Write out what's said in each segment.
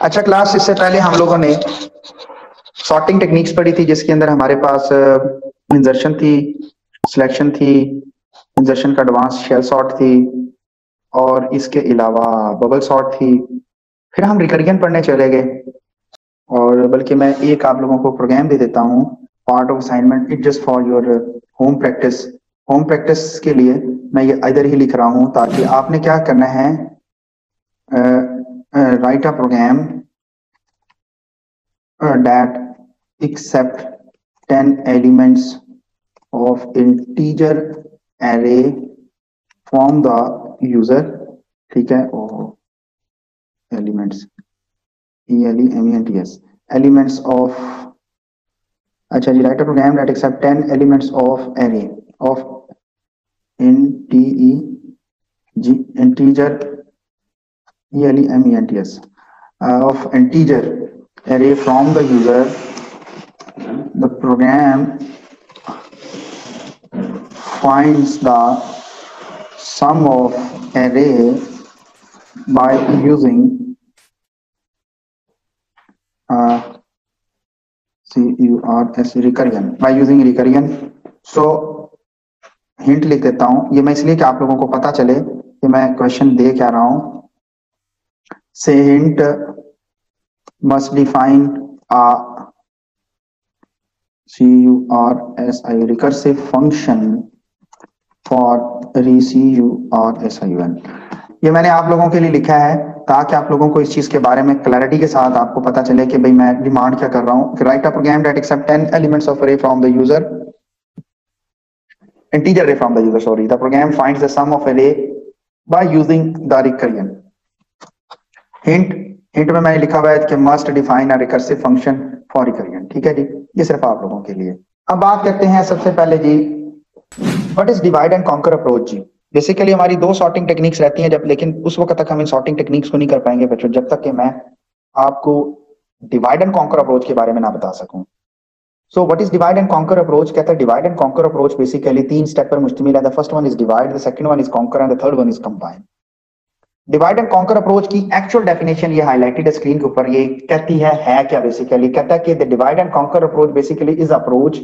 अच्छा क्लास, इससे पहले हम लोगों ने सॉर्टिंग टेक्निक्स पढ़ी थी, जिसके अंदर हमारे पास इंजर्शन थी, सिलेक्शन थी, इंजर्शन का एडवांस शेल सॉर्ट थी, और इसके अलावा बबल सॉर्ट थी। फिर हम रिकरियन पढ़ने चले गए, और बल्कि मैं एक आप लोगों को प्रोग्राम दे देता हूँ, part of assignment, it just for your home practice. Home practice के लिए मैं ये इधर ही लिख रहा हूँ, ताकि आपने क्या करना है, write a program that accept 10 elements of integer array from the user। ठीक है, और elements elements elements of, अच्छा जी, write a program that accept 10 elements of array of integer elements of integer array from the user। The program finds the sum of array by using recursion, by using recursion। So hint लिख देता हूं, ये मैं इसलिए कि आप लोगों को पता चले कि मैं क्वेश्चन दे क्या रहा हूं। से hint must define a recursive function for recursion। ये मैंने आप लोगों के लिए लिखा है ताकि आप लोगों को इस चीज के बारे में क्लैरिटी के साथ आपको पता चले कि भाई मैं डिमांड क्या कर रहा हूं। Write a program that accept 10 elements of array from the user, integer array from the user, sorry। The program finds the sum of array by using the recursion। Hint में मैंने लिखा हुआ है कि must define a recursive function for recursion. ठीक है जी, ये सिर्फ आप लोगों के लिए। अब बात करते हैं सबसे पहले जी, what is divide and conquer approach जी। बेसिकली हमारी दो सॉर्टिंग टेक्निक्स रहती हैं, जब लेकिन उस वक्त तक हम इन सॉर्टिंग टेक्निक्स को नहीं कर पाएंगे बच्चों, जब तक कि मैं आपको डिवाइड एंड कॉन्कर अप्रोच के बारे में ना बता सकूं। So what is divide and conquer approach? कहता है divide and conquer approach basically 3 step पर मुश्तमिल है। The first one is divide, the second one is conquer, and the third one is combine. Divide and conquer approach की actual definition ये highlighted screen के ऊपर, ये कहती है क्या बेसिकली? कहता है कि the divide and conquer approach basically is approach,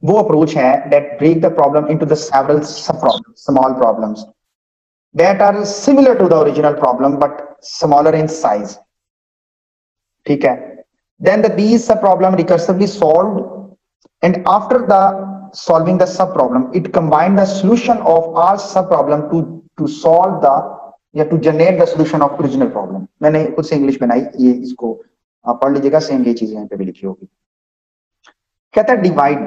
वो अप्रोच है that break the problem into the several sub problems, small problems that are similar to the original problem but smaller in size. ठीक है, then the these sub problem recursively solved, and after the solving the sub problem it combined the solution of all sub problem to solve the या to generate the solution of original problem. मैंने खुद से English बनाई, ये इसको आप पढ़ लीजिएगा, सेम ये चीजें यहाँ पे भी लिखी होगी। कहता है डिवाइड,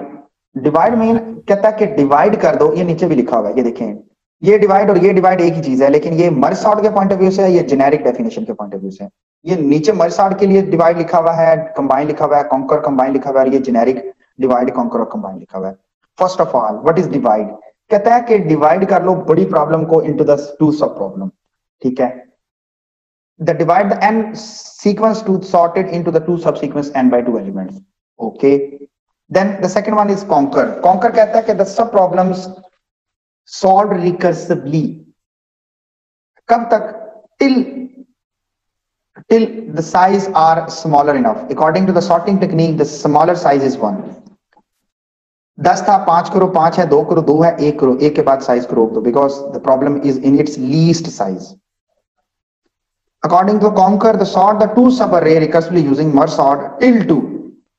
डिवाइड मीन कहता है कि डिवाइड कर दो, ये नीचे भी लिखा हुआ है, ये देखें, ये डिवाइड और ये डिवाइड एक ही चीज है, लेकिन ये मर्ज सॉर्ट के पॉइंट ऑफ व्यू से है, ये जेनेरिक डेफिनेशन के पॉइंट ऑफ व्यू से। ये नीचे मर्ज सॉर्ट के लिए डिवाइड लिखा हुआ है, कंबाइन लिखा हुआ है, कॉन्कर कंबाइन लिखा हुआ है, ये जेनेरिक डिवाइड कॉन्कर और कंबाइन लिखा हुआ है। First of all what is divide? कहता है कि डिवाइड कर लो बड़ी प्रॉब्लम को इनटू द टू सब प्रॉब्लम। ठीक है, the divide the n sequence to sorted into the two subsequence n by 2 elements। okay, then the second one is conquer। conquer कहता है कि the sub problems solved recursively। कब तक? till the size are smaller enough। according to the sorting technique the smaller size is 1। 10 था, 5 करो, 5 है, 2 करो, 2 है, 1 करो, 1 के बाद साइज को रोक दो, because the problem is in its least size। According to Conquer, the sort the two subarray recursively using merge sort till 2,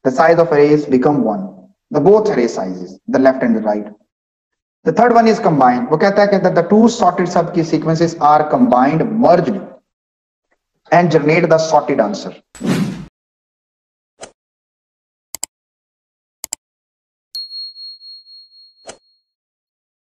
the size of arrays become 1, the both array sizes, the left and the right। The third one is combined। वो कहता है कि the two sorted sub की sequences are combined, merged and generate the sorted answer।